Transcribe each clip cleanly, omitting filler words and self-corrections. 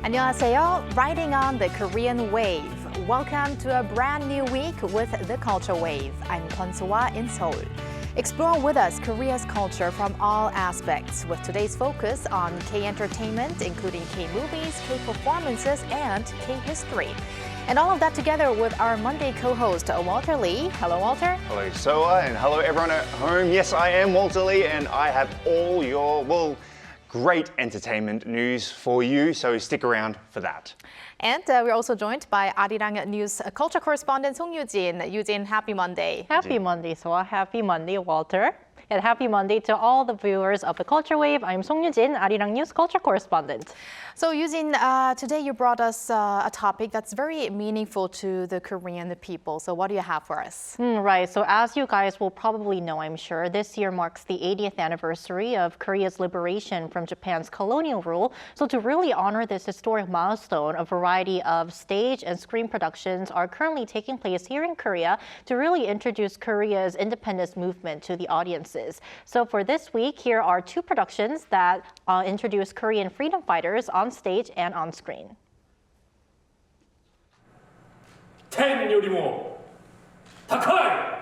안녕하세요. Riding on the Korean wave. Welcome to a brand new week with the Culture Wave. I'm Kwon-Soa in Seoul. Explore with us Korea's culture from all aspects, with today's focus on K-entertainment, including K-movies, K-performances, and K-history. And all of that together with our Monday co-host, Walter Lee. Hello, Walter. Hello, Soa, and hello, everyone at home. Yes, I am Walter Lee, and I have all your, great entertainment news for you, so stick around for that. And we're also joined by Arirang News culture correspondent Song Yoo-jin. Yoo-jin, happy Monday. Happy Monday, Soa. Happy Monday, Walter. And happy Monday to all the viewers of the Culture Wave. I'm Song Yoo-jin, Arirang News culture correspondent. So, Yoo-jin, today you brought us a topic that's very meaningful to the Korean people. So what do you have for us? Right. So as you guys will probably know, I'm sure, this year marks the 80th anniversary of Korea's liberation from Japan's colonial rule. So to really honor this historic milestone, a variety of stage and screen productions are currently taking place here in Korea to really introduce Korea's independence movement to the audiences. So for this week, here are two productions that introduce Korean freedom fighters on stage and on screen. 텐요리모 다카이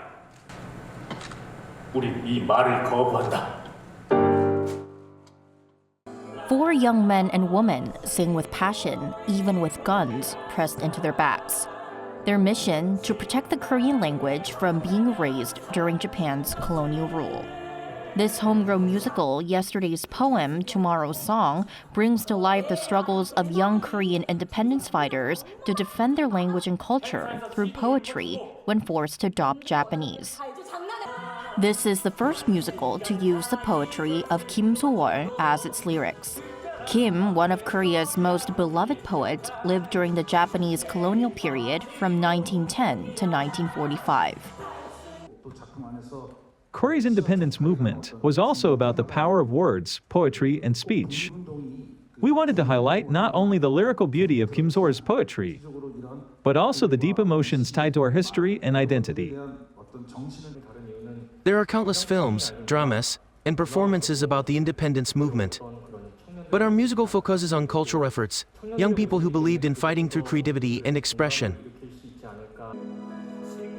우리 이 말을 거부한다. Four young men and women sing with passion, even with guns pressed into their backs. Their mission, to protect the Korean language from being erased during Japan's colonial rule. This homegrown musical, Yesterday's Poem, Tomorrow's Song, brings to life the struggles of young Korean independence fighters to defend their language and culture through poetry when forced to adopt Japanese. This is the first musical to use the poetry of Kim So-wol as its lyrics. Kim, one of Korea's most beloved poets, lived during the Japanese colonial period from 1910 to 1945. Korea's independence movement was also about the power of words, poetry, and speech. We wanted to highlight not only the lyrical beauty of Kim So-wol's poetry, but also the deep emotions tied to our history and identity. There are countless films, dramas, and performances about the independence movement. But our musical focuses on cultural efforts, young people who believed in fighting through creativity and expression.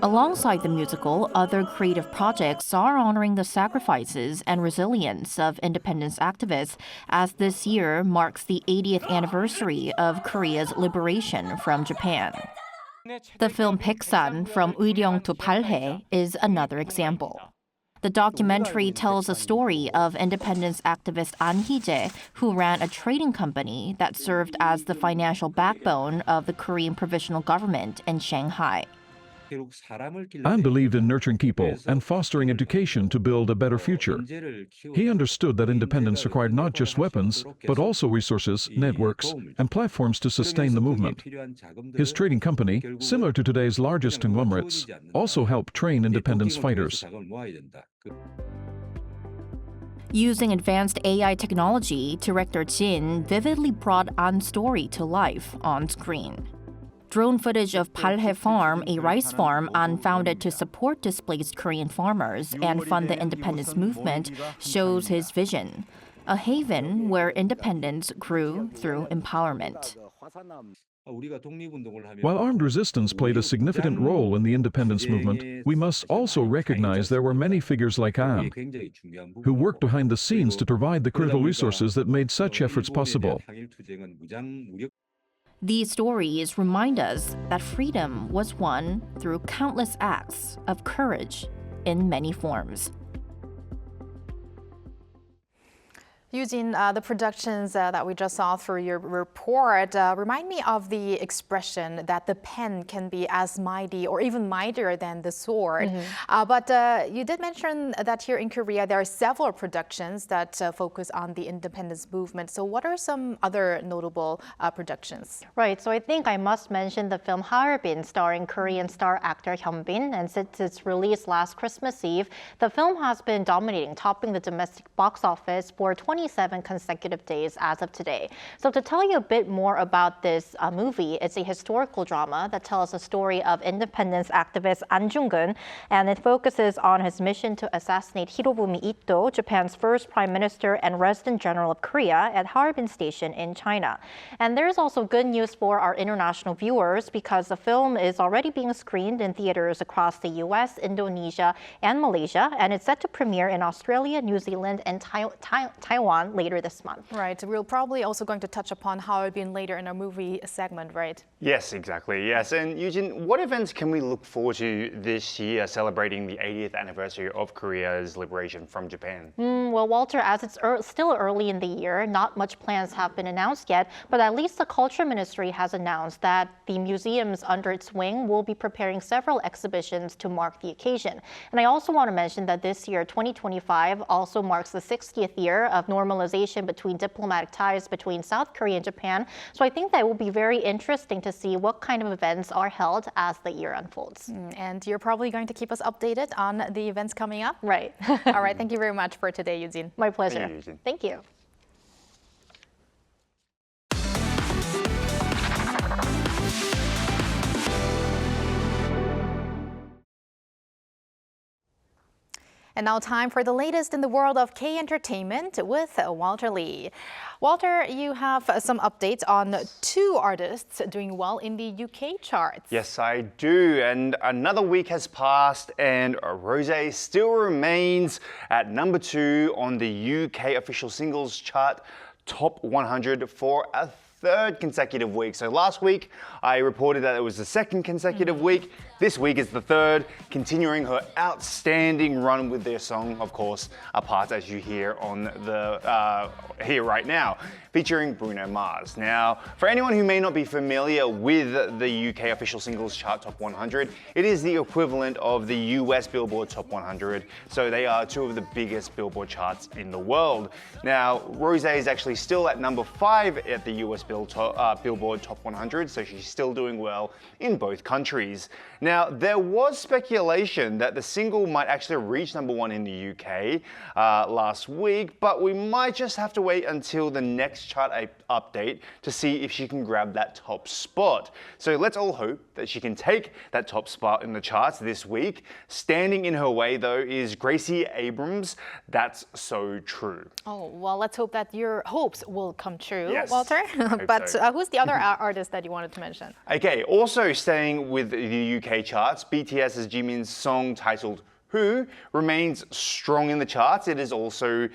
Alongside the musical, other creative projects are honoring the sacrifices and resilience of independence activists, as this year marks the 80th anniversary of Korea's liberation from Japan. The film Baeksan, From Arirang to Balhae, is another example. The documentary tells a story of independence activist An Hee-jae, who ran a trading company that served as the financial backbone of the Korean provisional government in Shanghai. An believed in nurturing people and fostering education to build a better future. He understood that independence required not just weapons, but also resources, networks, and platforms to sustain the movement. His trading company, similar to today's largest conglomerates, also helped train independence fighters. Using advanced AI technology, director Jin vividly brought An's story to life on screen. Drone footage of Balhae Farm, a rice farm An founded to support displaced Korean farmers and fund the independence movement, shows his vision, a haven where independence grew through empowerment. While armed resistance played a significant role in the independence movement, we must also recognize there were many figures like An, who worked behind the scenes to provide the critical resources that made such efforts possible. These stories remind us that freedom was won through countless acts of courage in many forms. Yoo-jin, the productions that we just saw through your report remind me of the expression that the pen can be as mighty or even mightier than the sword. But you did mention that here in Korea there are several productions that focus on the independence movement. So what are some other notable productions? Right, so I think I must mention the film Harbin, starring Korean star actor Hyun-bin. And since its release last Christmas Eve, the film has been dominating, topping the domestic box office for 20 27 consecutive days as of today. So to tell you a bit more about this movie, it's a historical drama that tells the story of independence activist An Jung-geun, and it focuses on his mission to assassinate Hirobumi Ito, Japan's first prime minister and resident general of Korea, at Harbin Station in China. And there's also good news for our international viewers because the film is already being screened in theaters across the US, Indonesia, and Malaysia, and it's set to premiere in Australia, New Zealand, and Taiwan later this month. Right. We're probably also going to touch upon Harbin later in our movie segment, right? Yes, exactly. Yes. And Eugene, what events can we look forward to this year celebrating the 80th anniversary of Korea's liberation from Japan? Well, Walter, as it's still early in the year, not much plans have been announced yet, but at least the Culture Ministry has announced that the museums under its wing will be preparing several exhibitions to mark the occasion. And I also want to mention that this year, 2025, also marks the 60th year of normalization between diplomatic ties between South Korea and Japan. So I think that will be very interesting to see what kind of events are held as the year unfolds. And you're probably going to keep us updated on the events coming up? Right. All right. Thank you very much for today, Eugene. My pleasure. Thank you, Eugene. Thank you. And now time for the latest in the world of K-entertainment with Walter Lee. Walter, you have some updates on two artists doing well in the UK charts. Yes, I do. And another week has passed and Rosé still remains at number 2 on the UK official singles chart top 100 for a third consecutive week. So last week I reported that it was the second consecutive week. This week is the third, continuing her outstanding run with their song, of course, Apart, as you hear on the here right now, featuring Bruno Mars. Now, for anyone who may not be familiar with the UK official singles chart top 100, it is the equivalent of the US Billboard top 100. So they are two of the biggest Billboard charts in the world. Now, Rosé is actually still at number 5 at the US Billboard top 100, so she's still doing well in both countries. Now, there was speculation that the single might actually reach number 1 in the UK last week, but we might just have to wait until the next chart update to see if she can grab that top spot. So let's all hope that she can take that top spot in the charts this week. Standing in her way, though, is Gracie Abrams. That's So True. Oh, well, let's hope that your hopes will come true, Yes, Walter. But so. Who's the other artist that you wanted to mention? Okay, also staying with the UK charts, BTS's Jimin's song titled Who remains strong in the charts. It is also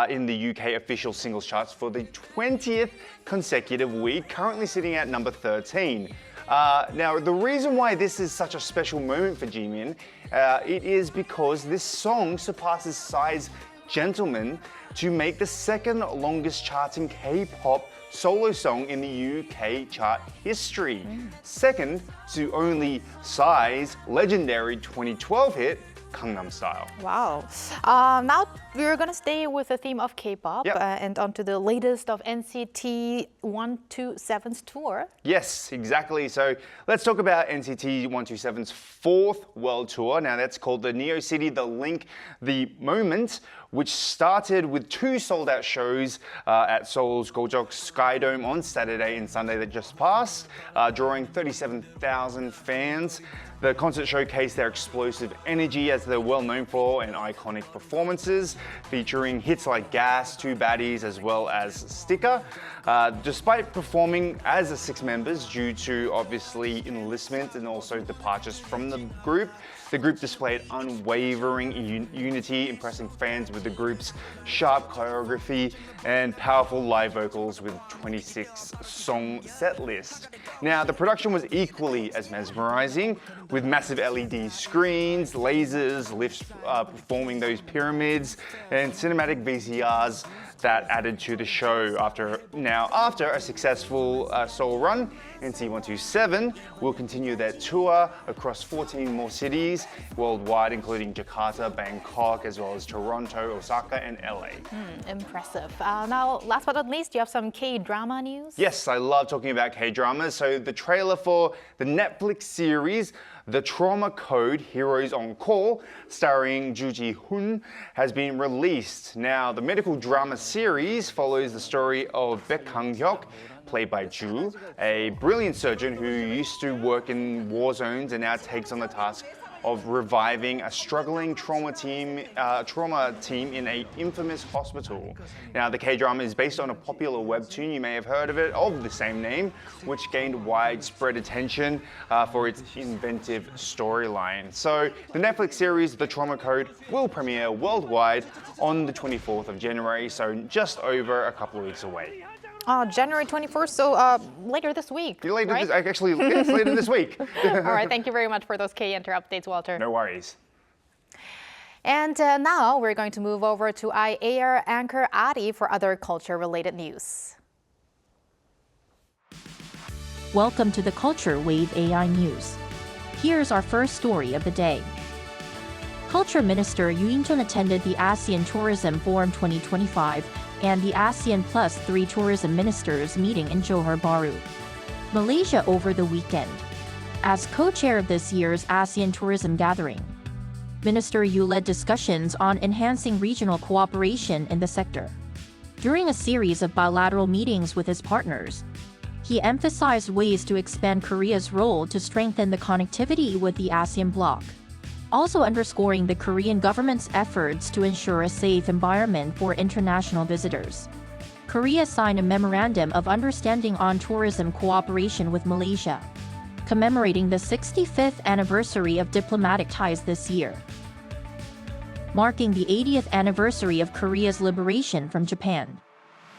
in the UK official singles charts for the 20th consecutive week, currently sitting at number 13. Now, the reason why this is such a special moment for Jimin, it is because this song surpasses Psy's Gentleman to make the second longest charting K-pop solo song in the UK chart history. Second to only Psy's legendary 2012 hit, Gangnam Style. Wow. Now we're going to stay with the theme of K-pop and onto the latest of NCT 127's tour. Yes, exactly. So let's talk about NCT 127's 4th world tour. Now that's called the Neo City, The Link, The Moment, which started with 2 sold-out shows at Seoul's Gojok Skydome on Saturday and Sunday that just passed, drawing 37,000 fans. The concert showcased their explosive energy as they're well known for and iconic performances, featuring hits like Gas, 2 Baddies, as well as Sticker. Despite performing as the 6 members due to obviously enlistment and also departures from the group displayed unwavering unity, impressing fans with the group's sharp choreography and powerful live vocals with 26-song set list. Now, the production was equally as mesmerizing, with massive LED screens, lasers, lifts performing those pyramids, and cinematic VCRs that added to the show. After a successful Seoul run, NCT 127 will continue their tour across 14 more cities worldwide, including Jakarta, Bangkok, as well as Toronto, Osaka, and LA. Impressive. Now, last but not least, you have some K-drama news? Yes, I love talking about K-dramas. So the trailer for the Netflix series The Trauma Code Heroes on Call, starring Ju Ji-hoon, has been released. Now, the medical drama series follows the story of Baek Kang-hyuk, played by Ju, a brilliant surgeon who used to work in war zones and now takes on the task of reviving a struggling trauma team in an infamous hospital. Now, the K-drama is based on a popular webtoon, you may have heard of it, of the same name, which gained widespread attention for its inventive storyline. So, the Netflix series The Trauma Code will premiere worldwide on the 24th of January, so just over a couple of weeks away. January 21st, so later this week, Later right? Yes, later this week. All right, thank you very much for those K-Enter updates, Walter. No worries. And now we're going to move over to IAR anchor Ari for other culture-related news. Welcome to the Culture Wave AI News. Here's our first story of the day. Culture Minister Yoo In-cheon attended the ASEAN Tourism Forum 2025 and the ASEAN Plus 3 Tourism Ministers meeting in Johor Bahru, Malaysia over the weekend. As co-chair of this year's ASEAN Tourism Gathering, Minister Yoo led discussions on enhancing regional cooperation in the sector. During a series of bilateral meetings with his partners, he emphasized ways to expand Korea's role to strengthen the connectivity with the ASEAN bloc, also underscoring the Korean government's efforts to ensure a safe environment for international visitors. Korea signed a memorandum of understanding on tourism cooperation with Malaysia, commemorating the 65th anniversary of diplomatic ties this year, marking the 80th anniversary of Korea's liberation from Japan.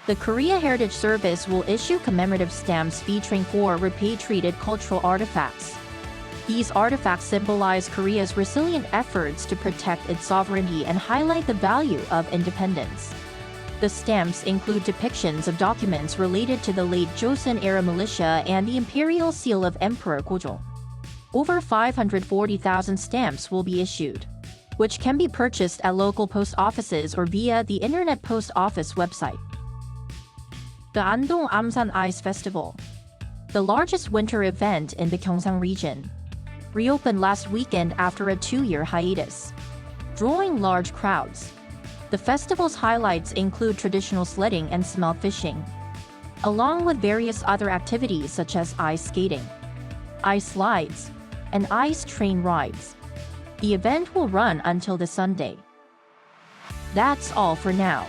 The Korea Heritage Service will issue commemorative stamps featuring 4 repatriated cultural artifacts. These artifacts symbolize Korea's resilient efforts to protect its sovereignty and highlight the value of independence. The stamps include depictions of documents related to the late Joseon-era militia and the imperial seal of Emperor Gojong. Over 540,000 stamps will be issued, which can be purchased at local post offices or via the Internet Post Office website. The Andong Amsan Ice Festival, the largest winter event in the Gyeongsang region, reopened last weekend after a 2-year hiatus, drawing large crowds. The festival's highlights include traditional sledding and smelt fishing, along with various other activities such as ice skating, ice slides, and ice train rides. The event will run until this Sunday. That's all for now.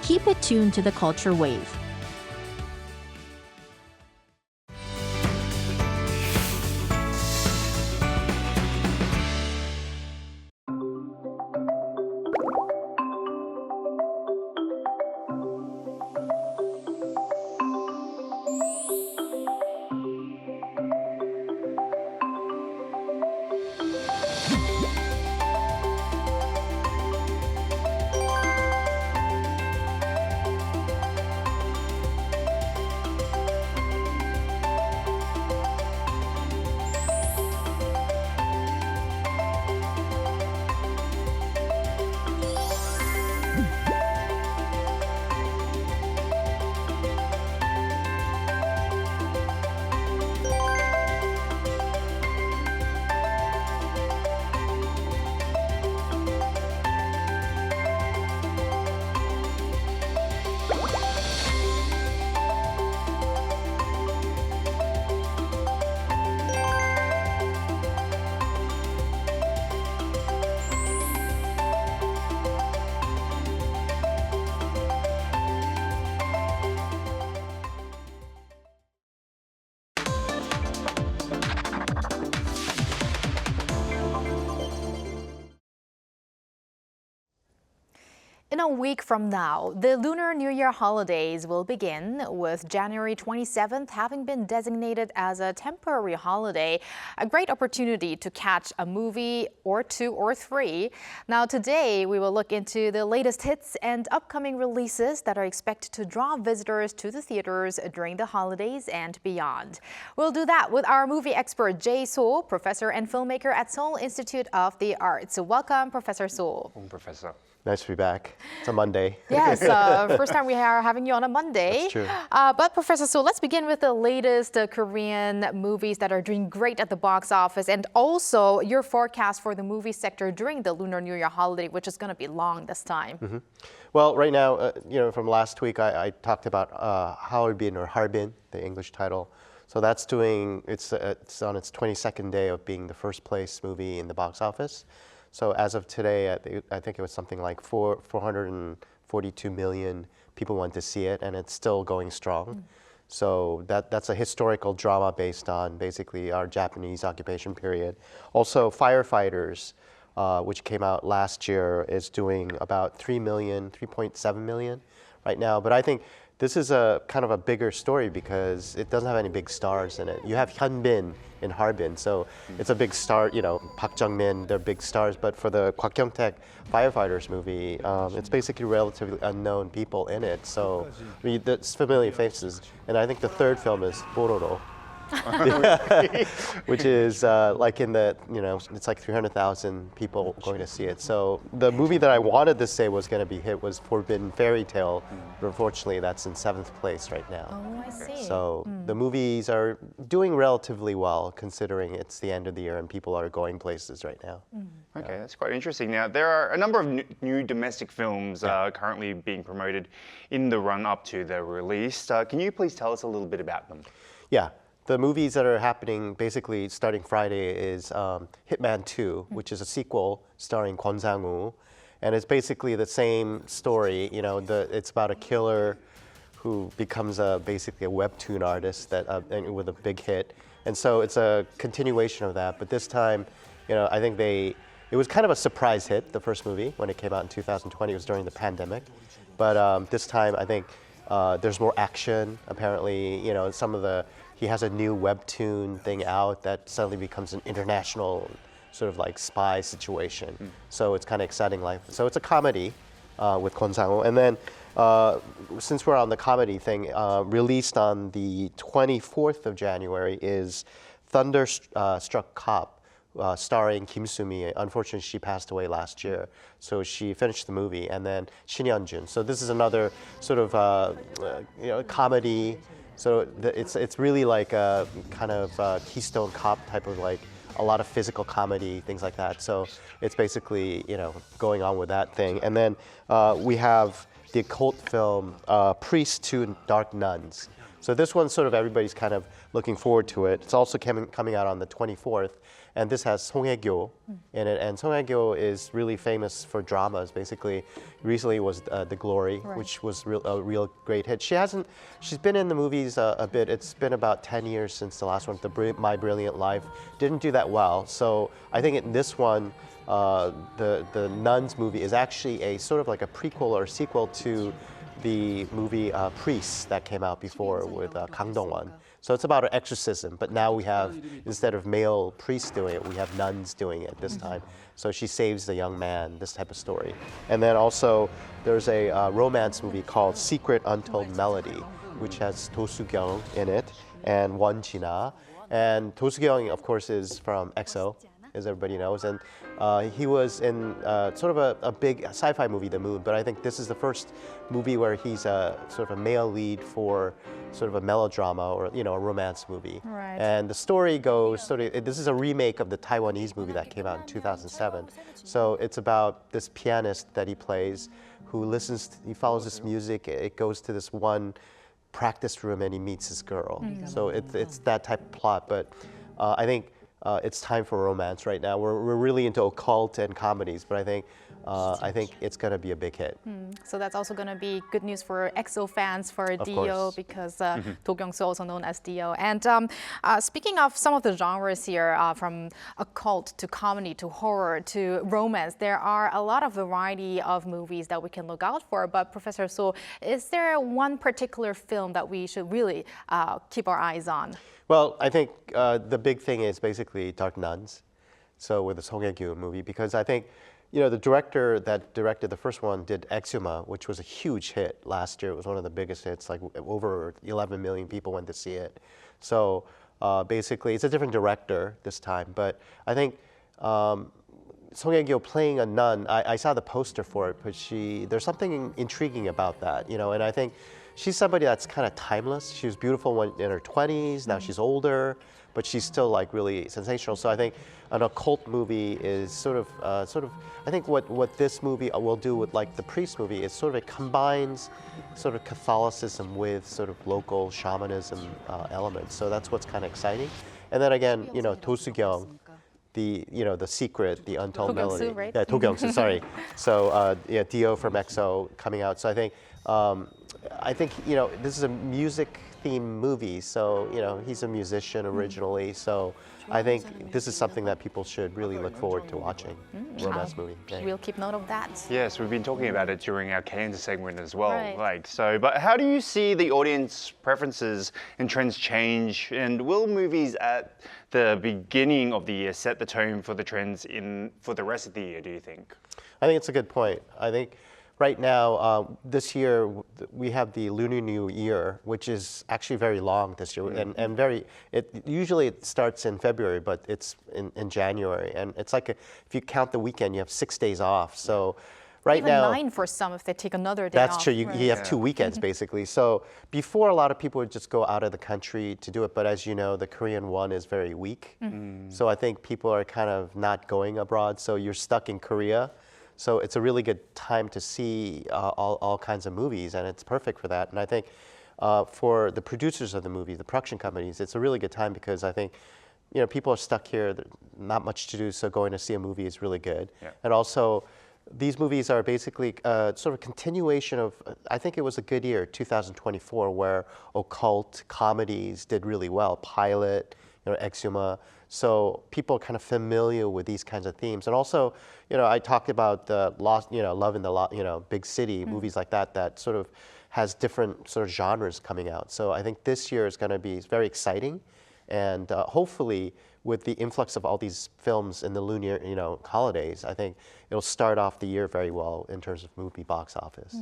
Keep it tuned to the Culture Wave. In a week from now, the Lunar New Year holidays will begin, with January 27th having been designated as a temporary holiday, a great opportunity to catch a movie or 2 or 3. Now today, we will look into the latest hits and upcoming releases that are expected to draw visitors to the theaters during the holidays and beyond. We'll do that with our movie expert Jae So, professor and filmmaker at Seoul Institute of the Arts. Welcome, Professor So. Professor. Nice to be back. It's a Monday. Yes, first time we are having you on a Monday. That's true. But Professor, so let's begin with the latest Korean movies that are doing great at the box office, and also your forecast for the movie sector during the Lunar New Year holiday, which is going to be long this time. Well, right now, from last week, I talked about Harbin or Harbin, the English title. So that's doing, it's on its 22nd day of being the first place movie in the box office. So as of today, I think it was something like 442 million people went to see it, and it's still going strong. So that's a historical drama based on basically our Japanese occupation period. Also, Firefighters, which came out last year, is doing about 3.7 million right now. But I think this is a kind of a bigger story because it doesn't have any big stars in it. You have Hyunbin in Harbin, so it's a big star, Park Jung-min, they're big stars, but for the Kwak Kyung-taek Firefighters movie, it's basically relatively unknown people in it, so it's familiar faces. And I think the third film is Bororo, which is like in the, it's like 300,000 people going to see it. So the movie that I wanted to say was going to be hit was Forbidden Fairy Tale, but unfortunately that's in 7th place right now. Oh, I see. So the movies are doing relatively well considering it's the end of the year and people are going places right now. Okay, that's quite interesting. Now, there are a number of new domestic films currently being promoted in the run-up to their release. Can you please tell us a little bit about them? Yeah. The movies that are happening basically starting Friday is Hitman 2, which is a sequel starring Kwon Sang-woo. And it's basically the same story. It's about a killer who becomes basically a webtoon artist with a big hit. And so it's a continuation of that. But this time, I think it was kind of a surprise hit, the first movie, when it came out in 2020. It was during the pandemic. But this time, I think there's more action. Apparently, he has a new webtoon thing out that suddenly becomes an international sort of like spy situation. So it's kind of exciting. So it's a comedy with Kwon Sang-woo. And then since we're on the comedy thing, released on the 24th of January is Thunderstruck Cop, starring Kim Soo-mi. Unfortunately, she passed away last year. So she finished the movie. And then Shin Yeon-jun. So this is another sort of comedy. So it's really like a kind of Keystone Cop type of like a lot of physical comedy, things like that. So it's basically, going on with that thing. And then we have the occult film Priest to Dark Nuns. So this one sort of everybody's kind of looking forward to it. It's also coming out on the 24th. And this has Song Hye-kyo in it. And Song Hye-kyo is really famous for dramas. Basically, recently was The Glory, which was a real great hit. She's been in the movies a bit. It's been about 10 years since the last one, My Brilliant Life. Didn't do that well. So I think in this one, the Nuns movie is actually a sort of like a prequel or sequel to the movie Priests that came out before with Kang Dong-won. So it's about an exorcism, but now we have, instead of male priests doing it, we have nuns doing it this time. So she saves the young man, this type of story. And then also, there's a romance movie called Secret Untold Melody, which has Do Soo-kyung in it, and Won Jin-ah. And Do Soo-kyung, of course, is from EXO, as everybody knows. And he was in sort of a big sci-fi movie, The Moon, but I think this is the first movie where he's sort of a male lead for sort of a melodrama or, a romance movie. Right. And the story goes, this is a remake of the Taiwanese movie that came out in 2007. So it's about this pianist that he plays who he follows this music, it goes to this one practice room and he meets this girl. So it's that type of plot, but I think it's time for romance right now. We're really into occult and comedies, but I think it's going to be a big hit. So that's also going to be good news for EXO fans, for Dio, because Do Kyung-soo, also known as Dio. And speaking of some of the genres here, from occult to comedy to horror to romance, there are a lot of variety of movies that we can look out for. But Professor So, is there one particular film that we should really keep our eyes on? Well, I think the big thing is basically Dark Nuns, so with the Song Hye-kyo movie, because I think, the director that directed the first one did Exuma, which was a huge hit last year. It was one of the biggest hits, like over 11 million people went to see it. So basically, it's a different director this time, but I think Song Hye-kyo playing a nun, I saw the poster for it, but there's something intriguing about that, and I think she's somebody that's kind of timeless. She was beautiful when in her 20s, now she's older, but she's still like really sensational. So I think an occult movie is sort of, I think what this movie will do with like the Priest movie is sort of it combines sort of Catholicism with sort of local shamanism elements. So that's what's kind of exciting. And then again, Do Soo-kyung, the secret, the untold melody. Right? Yeah, Do Kyung-soo, sorry. So Dio from EXO coming out. So I think this is a music-themed movie. So he's a musician originally. So I think this is something that people should really look forward to watching. Romance movie. Yeah. We'll keep note of that. Yes, we've been talking about it during our Kansas segment as well. Right. But how do you see the audience preferences and trends change? And will movies at the beginning of the year set the tone for the trends for the rest of the year, do you think? I think it's a good point. I think right now, this year, we have the Lunar New Year, which is actually very long this year, and usually it starts in February, but it's in January, and it's like if you count the weekend, you have 6 days off. So right Even now, 9 for some if they take another day that's off. true. You have 2 weekends basically. So before, a lot of people would just go out of the country to do it, but as you know, the Korean won is very weak. So I think people are kind of not going abroad. So you're stuck in Korea. So it's a really good time to see all kinds of movies, and it's perfect for that. And I think for the producers of the movie, the production companies, it's a really good time because I think people are stuck here, not much to do, so going to see a movie is really good. Yeah. And also, these movies are basically sort of a continuation of, I think it was a good year, 2024, where occult comedies did really well. Pilot, Exuma. So people are kind of familiar with these kinds of themes. And also, I talked about the Love in the Big City, movies like that sort of has different sort of genres coming out. So I think this year is going to be very exciting. And hopefully, with the influx of all these films in the Lunar, holidays, I think it'll start off the year very well in terms of movie box office.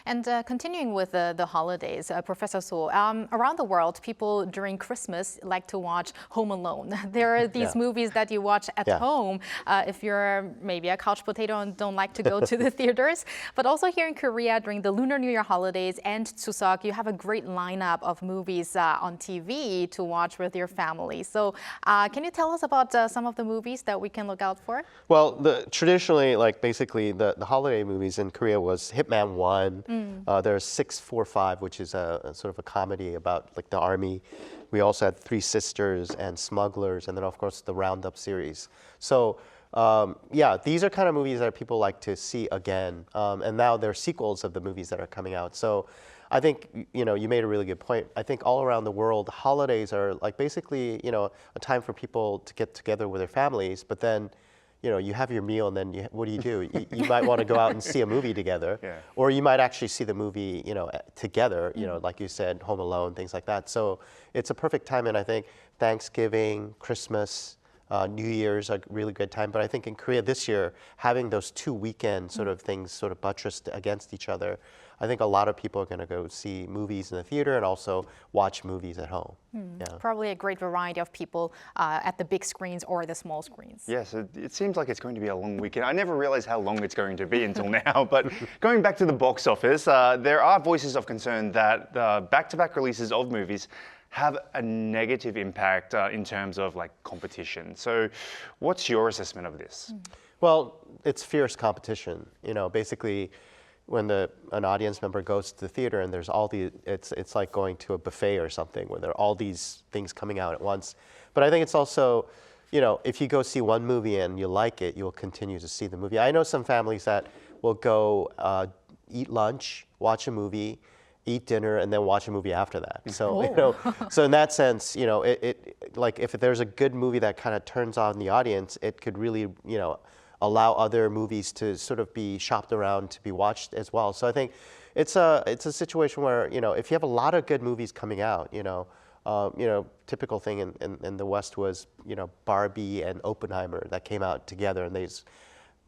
And continuing with the holidays, Professor So, around the world, people during Christmas like to watch Home Alone. There are these movies that you watch at home if you're maybe a couch potato and don't like to go to the theaters. But also here in Korea during the Lunar New Year holidays and Chuseok, you have a great lineup of movies on TV to watch with your family. So can you tell us about some of the movies that we can look out for? Well, traditionally, basically the holiday movies in Korea was Hitman 1. There's 645, which is a sort of a comedy about like the army. We also had Three Sisters and Smugglers, and then of course the Roundup series. So these are kind of movies that people like to see again. And now they're sequels of the movies that are coming out. So I think, you made a really good point. I think all around the world, holidays are like basically, a time for people to get together with their families, but then, you have your meal and then what do? You might want to go out and see a movie together, or you might actually see the movie, together, like you said, Home Alone, things like that. So it's a perfect time, and I think Thanksgiving, Christmas, New Year's a really good time. But I think in Korea this year, having those 2 weekend sort of things sort of buttressed against each other, I think a lot of people are going to go see movies in the theater and also watch movies at home. Probably a great variety of people at the big screens or the small screens. Yes, it seems like it's going to be a long weekend. I never realized how long it's going to be until now. But going back to the box office, there are voices of concern that back-to-back releases of movies have a negative impact in terms of like competition. So what's your assessment of this? Well, it's fierce competition. Basically, when an audience member goes to the theater and there's it's like going to a buffet or something where there are all these things coming out at once. But I think it's also, if you go see one movie and you like it, you'll continue to see the movie. I know some families that will go eat lunch, watch a movie, eat dinner, and then watch a movie after that. So, so in that sense, like if there's a good movie that kind of turns on the audience, it could really, allow other movies to sort of be shopped around to be watched as well. So I think it's a situation where, if you have a lot of good movies coming out, typical thing in the West was, Barbie and Oppenheimer that came out together, and there's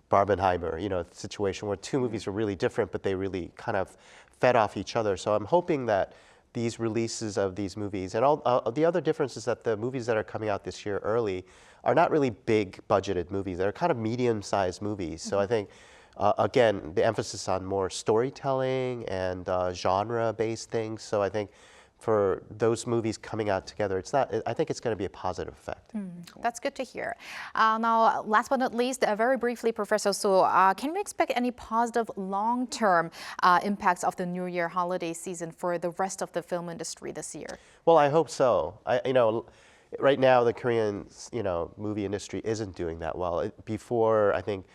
Barbenheimer, situation where two movies are really different, but they really kind of fed off each other. So I'm hoping that these releases of these movies. And all the other difference is that the movies that are coming out this year early are not really big budgeted movies. They're kind of medium-sized movies. So I think, again, the emphasis on more storytelling and genre-based things. So I think for those movies coming out together, I think it's going to be a positive effect. That's good to hear. Now, last but not least, very briefly, Professor Su, can we expect any positive long-term impacts of the New Year holiday season for the rest of the film industry this year? Well, I hope so. Right now the Korean movie industry isn't doing that well. Before, I think,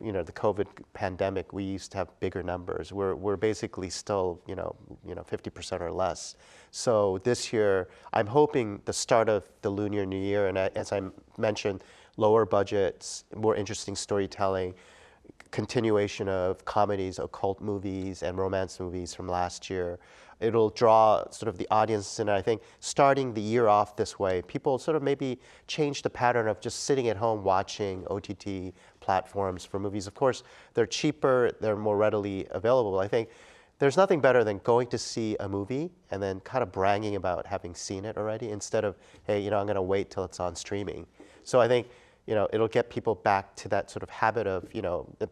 the COVID pandemic, we used to have bigger numbers. We're basically still 50% or less. So this year, I'm hoping the start of the Lunar New Year, and as I mentioned, lower budgets, more interesting storytelling, continuation of comedies, occult movies, and romance movies from last year. It'll draw sort of the audience, and I think starting the year off this way, people sort of maybe change the pattern of just sitting at home watching OTT platforms for movies. Of course, they're cheaper, they're more readily available. I think there's nothing better than going to see a movie and then kind of bragging about having seen it already instead of, hey, I'm going to wait till it's on streaming. So I think, it'll get people back to that sort of habit of,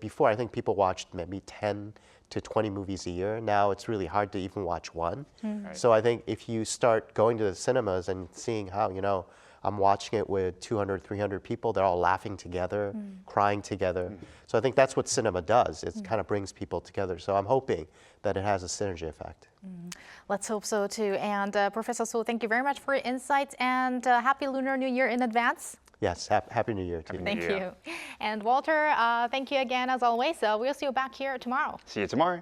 before I think people watched maybe 10 to 20 movies a year. Now it's really hard to even watch one. Right. So I think if you start going to the cinemas and seeing how, I'm watching it with 200, 300 people, they're all laughing together, crying together. So I think that's what cinema does. It kind of brings people together. So I'm hoping that it has a synergy effect. Let's hope so too. And Professor So, thank you very much for your insights, and Happy Lunar New Year in advance. Yes, Happy New Year to you. Thank you. And Walter, thank you again as always. We'll see you back here tomorrow. See you tomorrow.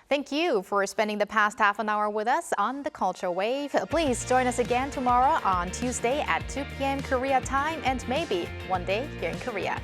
Thank you for spending the past half an hour with us on the Culture Wave. Please join us again tomorrow on Tuesday at 2 p.m. Korea time, and maybe one day here in Korea.